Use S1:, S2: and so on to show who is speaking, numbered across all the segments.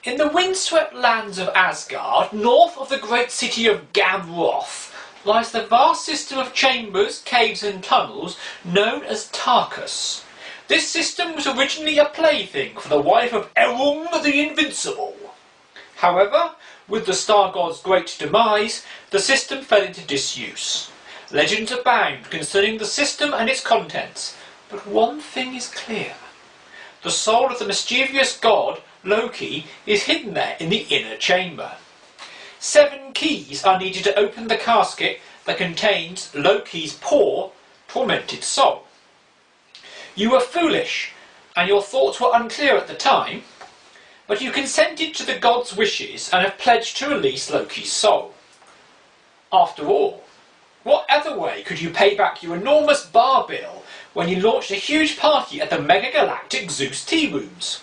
S1: In the windswept lands of Asgard, north of the great city of Gamroth, lies the vast system of chambers, caves and tunnels known as Tarkus. This system was originally a plaything for the wife of Elrond the Invincible. However, with the star god's great demise, the system fell into disuse. Legends abound concerning the system and its contents, but one thing is clear. The soul of the mischievous god, Loki, is hidden there in the inner chamber. 7 keys are needed to open the casket that contains Loki's poor, tormented soul. You were foolish, and your thoughts were unclear at the time, but you consented to the god's wishes and have pledged to release Loki's soul. After all, what other way could you pay back your enormous bar bill when you launched a huge party at the mega-galactic Zeus Tea Rooms?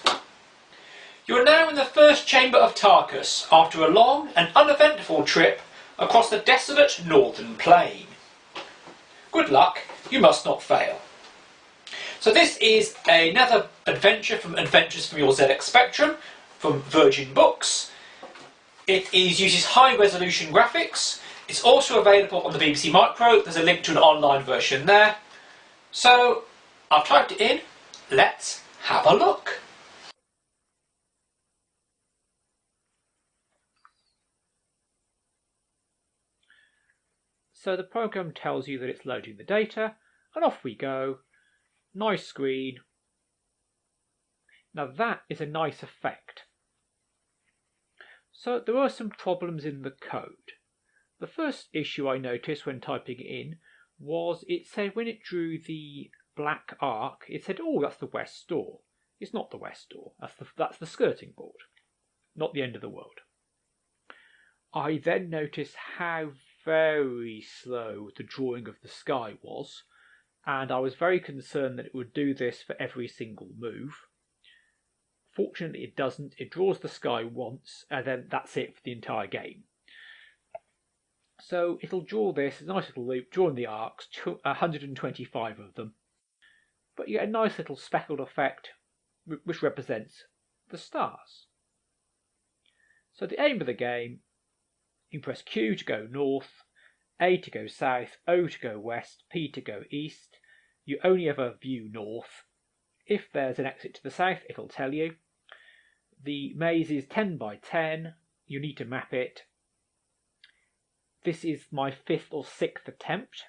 S1: You are now in the first chamber of Tarkus after a long and uneventful trip across the desolate northern plain. Good luck, you must not fail. So this is another adventure from Adventures from Your ZX Spectrum from Virgin Books. It uses high resolution graphics. It's also available on the BBC Micro. There's a link to an online version there. So I've typed it in. Let's have a look. So the program tells you that it's loading the data, and off we go. Nice screen. Now that is a nice effect. So there are some problems in the code. The first issue I noticed when typing it in was it said when it drew the black arc, it said, oh, that's the west door. It's not the west door. That's the skirting board, not the end of the world. I then noticed how very slow the drawing of the sky was, and I was very concerned that it would do this for every single move. Fortunately it doesn't. It draws the sky once and then that's it for the entire game. So it'll draw this, a nice little loop, drawing the arcs, 125 of them. But you get a nice little speckled effect which represents the stars. So the aim of the game, you press Q to go north, A to go south, O to go west, P to go east. You only ever view north. If there's an exit to the south, it'll tell you. The maze is 10 by 10. You need to map it. This is my 5th or 6th attempt.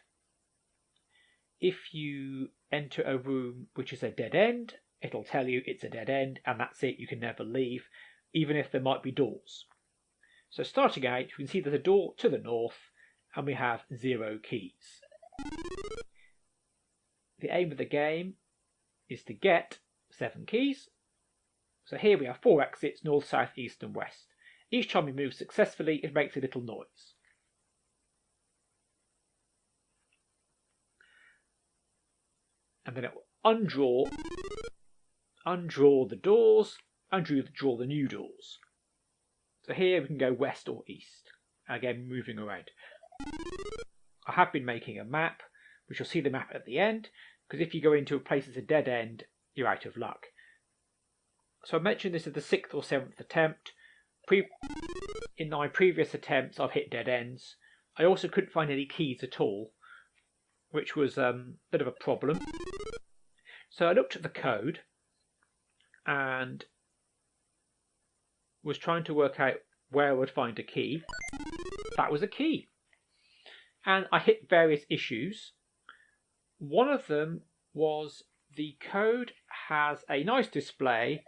S1: If you enter a room which is a dead end, it'll tell you it's a dead end and that's it, you can never leave, even if there might be doors. So starting out, you can see there's a door to the north and we have 0 keys. The aim of the game is to get 7 keys. So here we have 4 exits, north, south, east and west. Each time we move successfully, it makes a little noise. And then it will undraw the doors, and draw the new doors. So here we can go west or east. Again, moving around. I have been making a map, which you'll see the map at the end, because if you go into a place that's a dead end, you're out of luck. So I mentioned this is the 6th or 7th attempt. In my previous attempts, I've hit dead ends. I also couldn't find any keys at all, which was a bit of a problem. So I looked at the code and was trying to work out where I would find a key. That was a key. And I hit various issues. One of them was the code has a nice display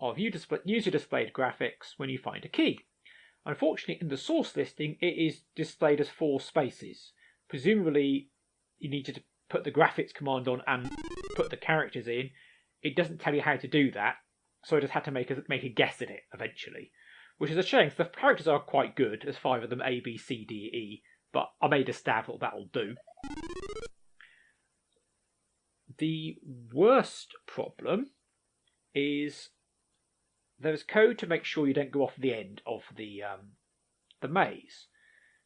S1: of user displayed graphics when you find a key. Unfortunately, in the source listing, it is displayed as 4 spaces. Presumably, you need to put the graphics command on and put the characters in. It doesn't tell you how to do that, so I just had to make a guess at it eventually, which is a shame because the characters are quite good. There's 5 of them, A, B, C, D, E, but I made a stab at that'll do. The worst problem is there's code to make sure you don't go off the end of the maze.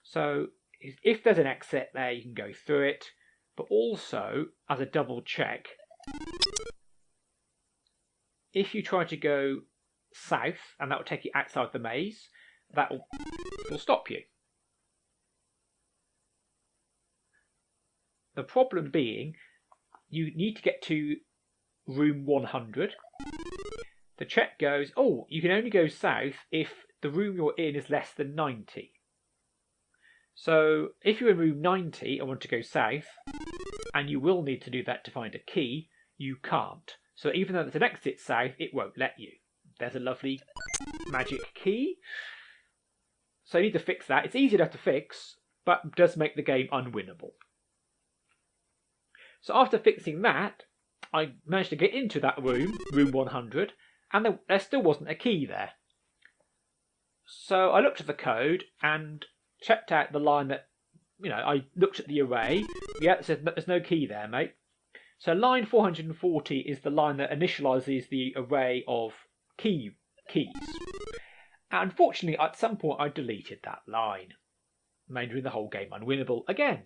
S1: So if there's an exit there, you can go through it, but also as a double check, if you try to go
S2: south, and that will take you outside the maze. That will stop you. The problem being, you need to get to room 100. The check goes, oh, you can only go south if the room you're in is less than 90. So if you're in room 90 and want to go south, and you will need to do that to find a key, you can't. So even though there's an exit south, it won't let you. There's a lovely magic key. So you need to fix that. It's easy enough to fix, but does make the game unwinnable. So after fixing that, I managed to get into that room, room 100, and there still wasn't a key there. So I looked at the code and checked out the line that, I looked at the array. Yeah, it says there's no key there, mate. So line 440 is the line that initializes the array of keys. And unfortunately, at some point, I deleted that line, rendering the whole game unwinnable again.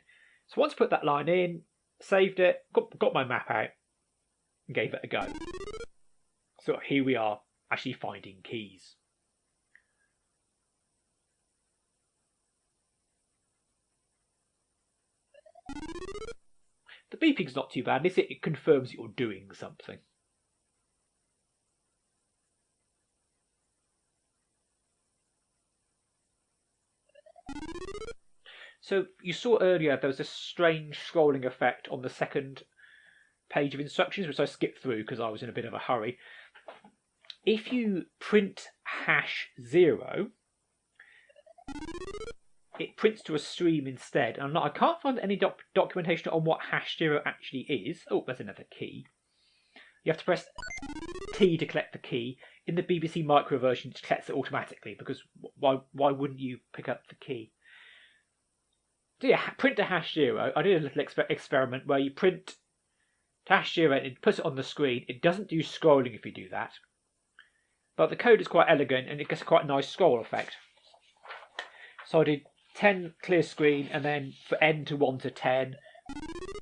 S2: So once I put that line in, saved it, got my map out, and gave it a go. So here we are, actually finding keys. The beeping's not too bad, is it? It confirms you're doing something. So you saw earlier there was a strange scrolling effect on the second page of instructions, which I skipped through because I was in a bit of a hurry. If you print #0, it prints to a stream instead. And I can't find any documentation on what #0 actually is. Oh, there's another key. You have to press T to collect the key. In the BBC Micro version, it collects it automatically, because why wouldn't you pick up the key? So yeah, print to #0. I did a little experiment where you print to #0 and it puts it on the screen. It doesn't do scrolling if you do that. But the code is quite elegant and it gets quite a nice scroll effect. So I did 10 clear screen, and then for n to 1 to 10,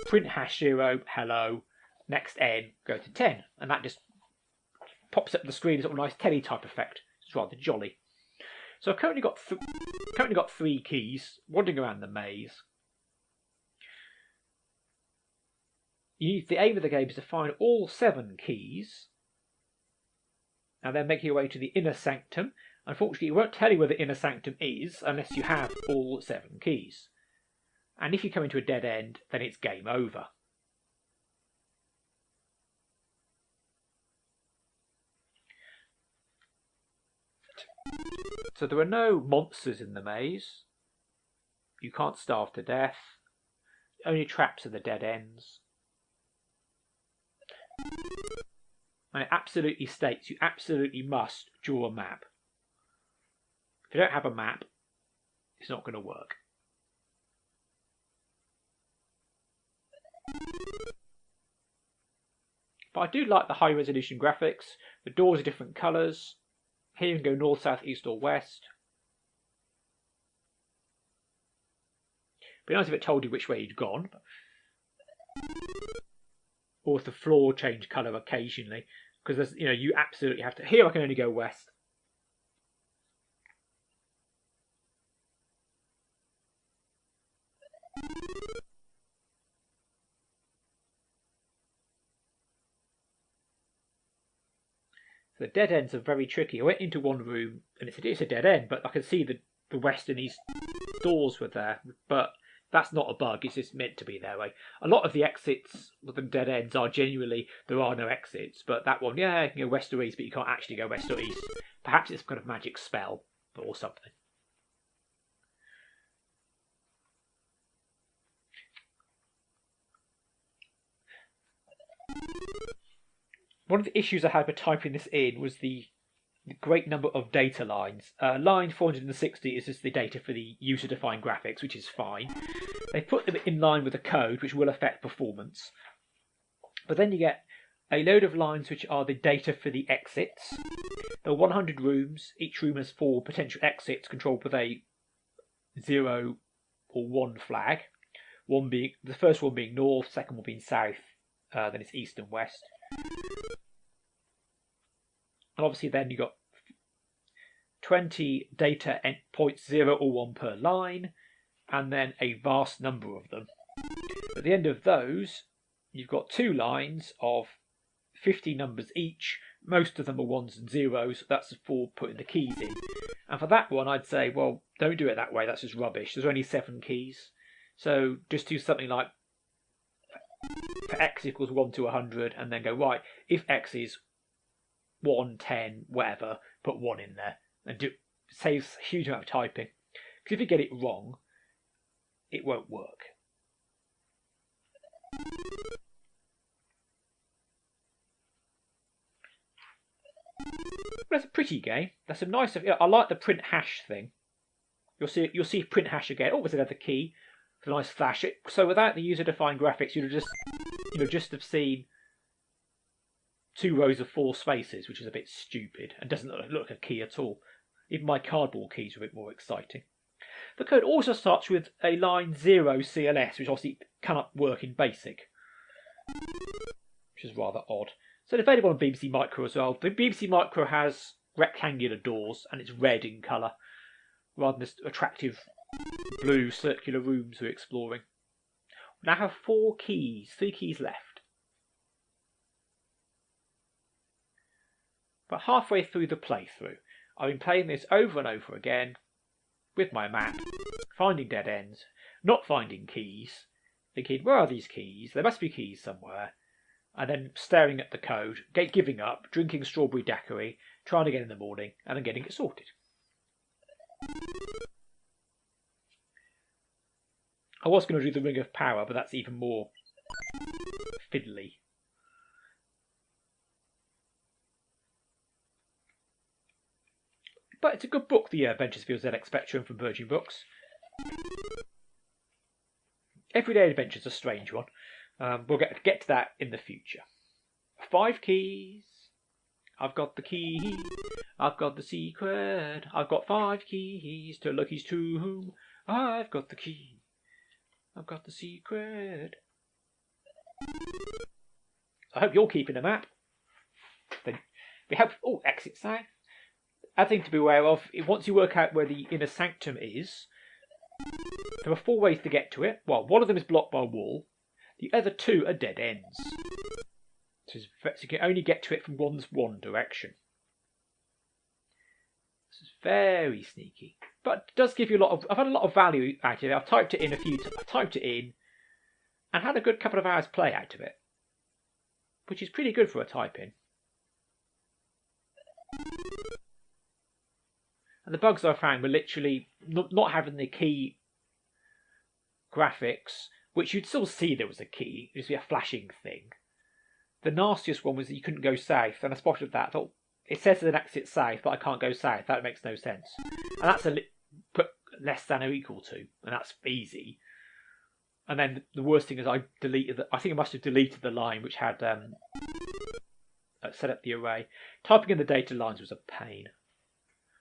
S2: print #0, hello, next n, go to 10. And that just pops up the screen as a nice telly type effect. It's rather jolly. So I've currently got 3 keys wandering around the maze. The aim of the game is to find all 7 keys, and then make your way to the inner sanctum. Unfortunately, it won't tell you where the inner sanctum is unless you have all 7 keys. And if you come into a dead end, then it's game over. So there are no monsters in the maze. You can't starve to death. Only traps are the dead ends. And it absolutely states you absolutely must draw a map. If you don't have a map, it's not going to work. But I do like the high resolution graphics. The doors are different colours. Here you can go north, south, east or west. It'd be nice if it told you which way you'd gone. Or if the floor changed colour occasionally. Because you absolutely have to. Here I can only go west. The dead ends are very tricky. I went into one room and it's a dead end, but I could see the west and east doors were there. But that's not a bug, it's just meant to be that way. A lot of the exits with the dead ends are genuinely, there are no exits. But that one, yeah, you can go west or east, but you can't actually go west or east. Perhaps it's some kind of magic spell or something. One of the issues I had with typing this in was the great number of data lines. Line 460 is just the data for the user-defined graphics, which is fine. They put them in line with the code, which will affect performance. But then you get a load of lines which are the data for the exits. There are 100 rooms. Each room has 4 potential exits controlled with a 0 or 1 flag. The first one being north, second one being south, then it's east and west. And obviously then you've got 20 data points 0 or 1 per line, and then a vast number of them. At the end of those, you've got 2 lines of 50 numbers each. Most of them are 1s and 0s. That's for putting the keys in. And for that one, I'd say, well, don't do it that way. That's just rubbish. There's only 7 keys. So just do something like for x equals 1 to 100, and then go, right, if x is 1, 10, whatever, put 1 in there. And saves a huge amount of typing. Because if you get it wrong, it won't work. But that's a pretty game. That's a nice. I like the print hash thing. You'll see print hash again. Oh, there's another key. It's a nice flash. So without the user-defined graphics, you'd have just have seen 2 rows of 4 spaces, which is a bit stupid and doesn't look like a key at all. Even my cardboard keys are a bit more exciting. The code also starts with a line 0 CLS, which obviously cannot work in BASIC, which is rather odd. So it's available on BBC Micro as well. The BBC Micro has rectangular doors and it's red in colour, rather than this attractive blue circular rooms we're exploring. We now have 3 keys left. But halfway through the playthrough, I've been playing this over and over again with my map, finding dead ends, not finding keys, thinking, where are these keys? There must be keys somewhere. And then staring at the code, giving up, drinking strawberry daiquiri, trying again in the morning, and then getting it sorted. I was going to do the Ring of Power, but that's even more fiddly. But it's a good book, The Adventures of Your ZX Spectrum from Virgin Books. Everyday Adventure's a strange one. We'll get to that in the future. 5 keys. I've got the key. I've got the secret. I've got 5 keys to Loki's tomb. I've got the key. I've got the secret. I hope you're keeping a map. Then we have exit south. A thing to be aware of: once you work out where the inner sanctum is, there are 4 ways to get to it. Well, one of them is blocked by a wall. The other 2 are dead ends. So you can only get to it from one direction. This is very sneaky, but it does give you a lot of. I've had a lot of value out of it. I've typed it in I've typed it in, and had a good couple of hours play out of it, which is pretty good for a type-in. And the bugs I found were literally not having the key graphics, which you'd still see there was a key. It'd just be a flashing thing. The nastiest one was that you couldn't go south, and I spotted that. I thought, it says there's an exit south, but I can't go south. That makes no sense. And that's put less than or equal to, and that's easy. And then the worst thing is I think I must have deleted the line which had set up the array. Typing in the data lines was a pain.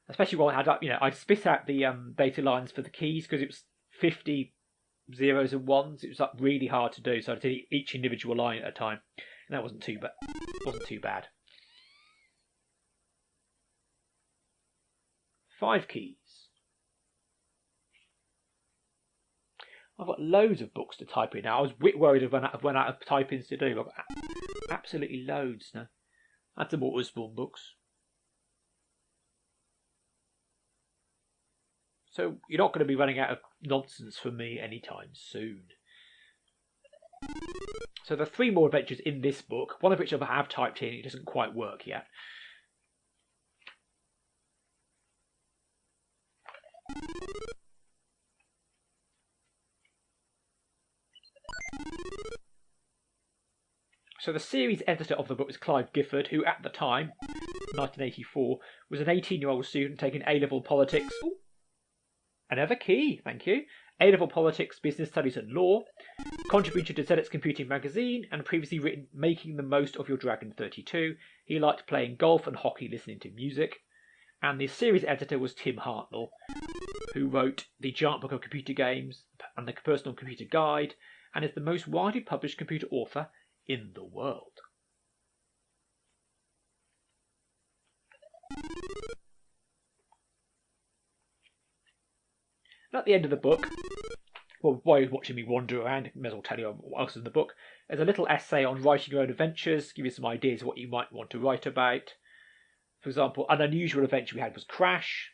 S2: Especially when I'd spit out the data lines for the keys because it was 50 zeros and ones. It was like really hard to do, so I did each individual line at a time, and that wasn't too bad. 5 keys. I've got loads of books to type in now. I was a bit worried I've run out of type-ins to do. I've got absolutely loads now. I had some Waterspoon books. So you're not going to be running out of nonsense from me anytime soon. So there are 3 more adventures in this book, one of which I have typed in. It doesn't quite work yet. So the series editor of the book was Clive Gifford, who at the time, 1984, was an 18-year-old student taking A-level politics. Ooh, another key, thank you. A-level politics, business studies and law. Contributed to ZX Computing magazine and previously written Making the Most of Your Dragon 32. He liked playing golf and hockey, listening to music. And the series editor was Tim Hartnell, who wrote The Giant Book of Computer Games and The Personal Computer Guide, and is the most widely published computer author in the world. And at the end of the book, well, while you're watching me wander around, I may as well tell you what else is in the book. There's a little essay on writing your own adventures, give you some ideas of what you might want to write about. For example, an unusual adventure we had was Crash,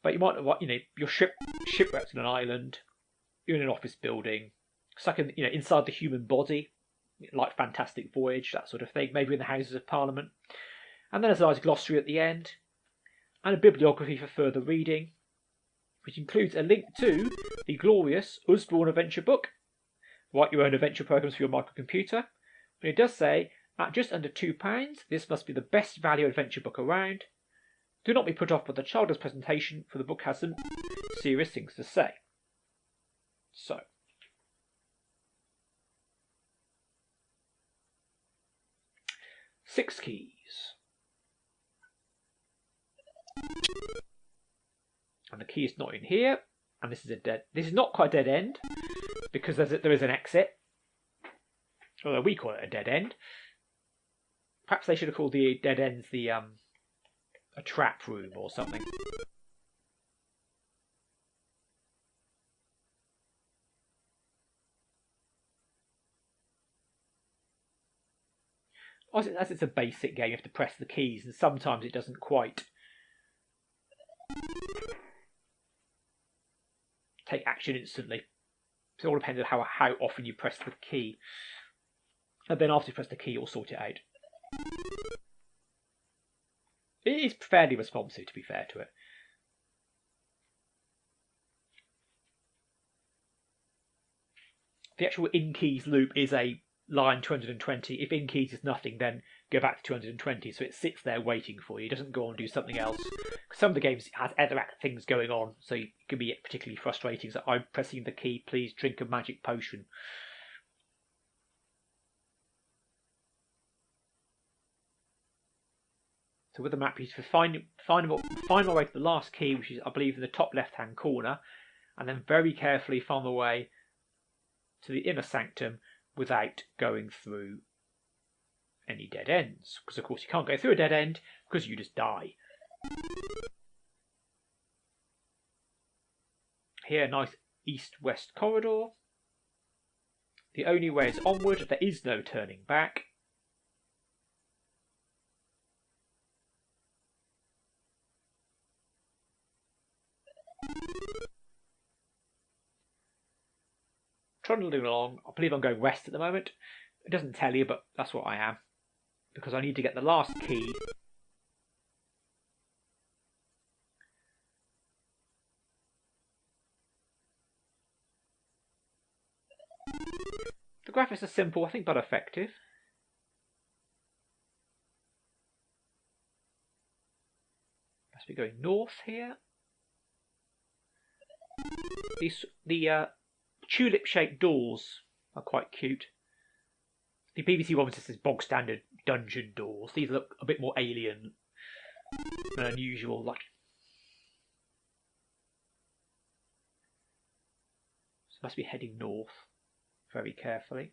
S2: but you might, you're shipwrecked on an island, you're in an office building, stuck in, inside the human body, like Fantastic Voyage, that sort of thing, maybe in the Houses of Parliament. And then there's a nice glossary at the end, and a bibliography for further reading, which includes a link to the glorious Usborne adventure book, Write Your Own Adventure Programs for Your Microcomputer. But it does say, at just under £2, this must be the best value adventure book around. Do not be put off by the childless presentation, for the book has some serious things to say. So, Six Keys. And the key is not in here, and this is not quite a dead end, because there is an exit. Although we call it a dead end. Perhaps they should have called the dead ends a trap room or something. As it's a basic game, you have to press the keys, and sometimes it doesn't quite take action instantly. So it all depends on how often you press the key. And then after you press the key, you'll sort it out. It is fairly responsive, to be fair to it. The actual in keys loop is a line 220. If in keys is nothing, then go back to 220. So it sits there waiting for you. It doesn't go on and do something else. Some of the games has other things going on, so it can be particularly frustrating. So I'm pressing the key. Please drink a magic potion. So with the map, you have to find my way to the last key, which is, I believe, in the top left-hand corner, and then very carefully find the way to the inner sanctum without going through any dead ends. Because, of course, you can't go through a dead end because you just die. Here, nice east-west corridor. The only way is onward. There is no turning back. Trundling along. I believe I'm going west at the moment. It doesn't tell you, but that's what I am. Because I need to get the last key. The graphics are simple, I think, but effective. Must be going north here. The tulip-shaped doors are quite cute. The BBC one says bog standard dungeon doors. These look a bit more alien and unusual. So must be heading north very carefully.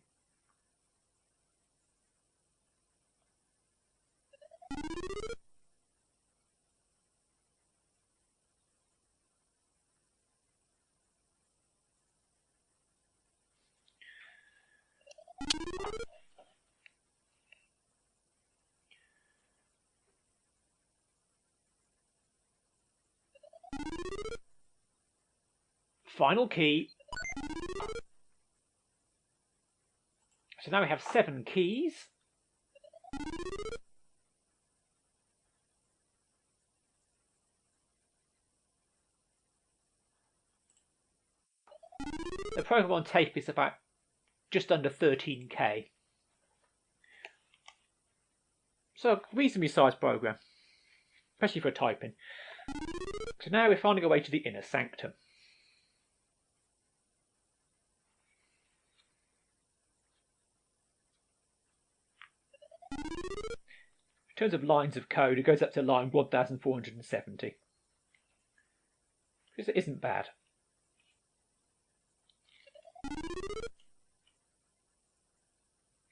S2: Final key. So now we have 7 keys. The program on tape is about just under 13k. So a reasonably sized program, especially for typing. So now we're finding our way to the inner sanctum. In terms of lines of code, it goes up to line 1470. It isn't bad.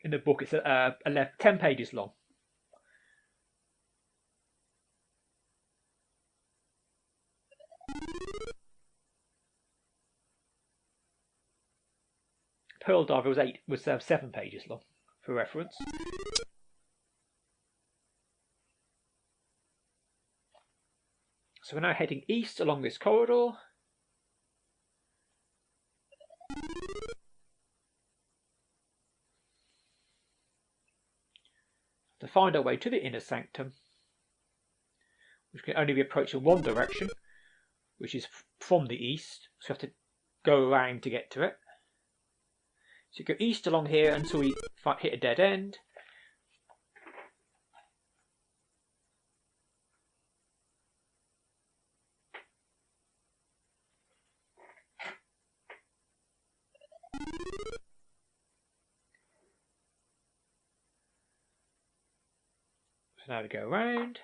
S2: In the book, it's 10 pages long. Pearl Diver was 7 pages long, for reference. So we're now heading east along this corridor. To find our way to the inner sanctum, which can only be approached in one direction, which is from the east, so we have to go around to get to it. So you go east along here until we hit a dead end. So now we go around.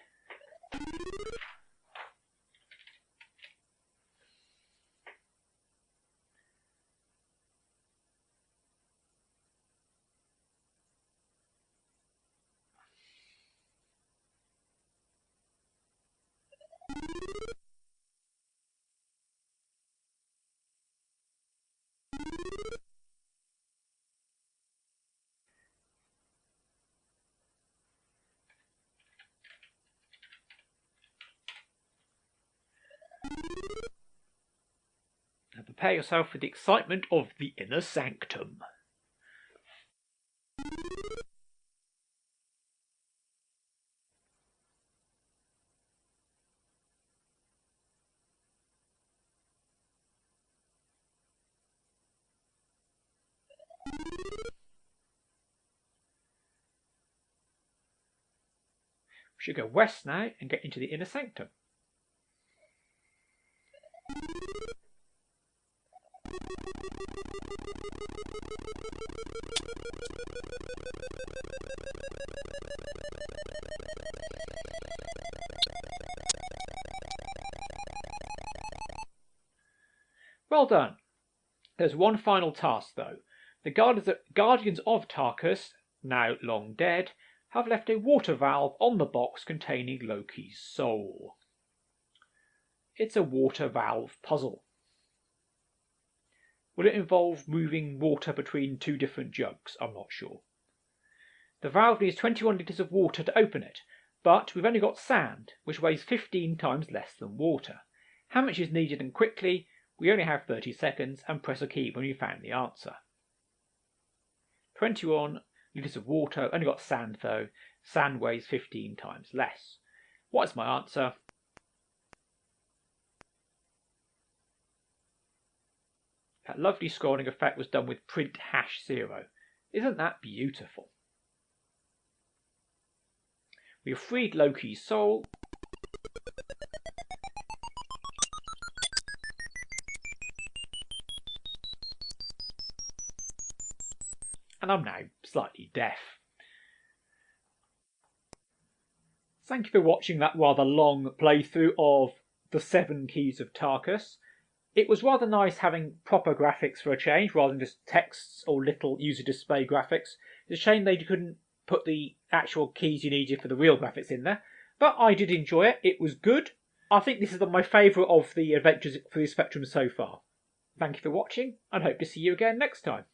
S2: And prepare yourself for the excitement of the inner sanctum. We should go west now and get into the inner sanctum. Well done. There's one final task though. The Guardians of Tarkus, now long dead, have left a water valve on the box containing Loki's soul. It's a water valve puzzle. Will it involve moving water between 2 different jugs? I'm not sure. The valve needs 21 litres of water to open it, but we've only got sand, which weighs 15 times less than water. How much is needed and quickly? We only have 30 seconds, and press a key when you found the answer. 21 litres of water, only got sand though. Sand weighs 15 times less. What is my answer? That lovely scrolling effect was done with print #0. Isn't that beautiful? We have freed Loki's soul. And I'm now slightly deaf. Thank you for watching that rather long playthrough of the 7 Keys of Tarkus. It was rather nice having proper graphics for a change, rather than just texts or little user display graphics. It's a shame they couldn't put the actual keys you needed for the real graphics in there. But I did enjoy it. It was good. I think this is my favourite of the adventures for the Spectrum so far. Thank you for watching, and hope to see you again next time.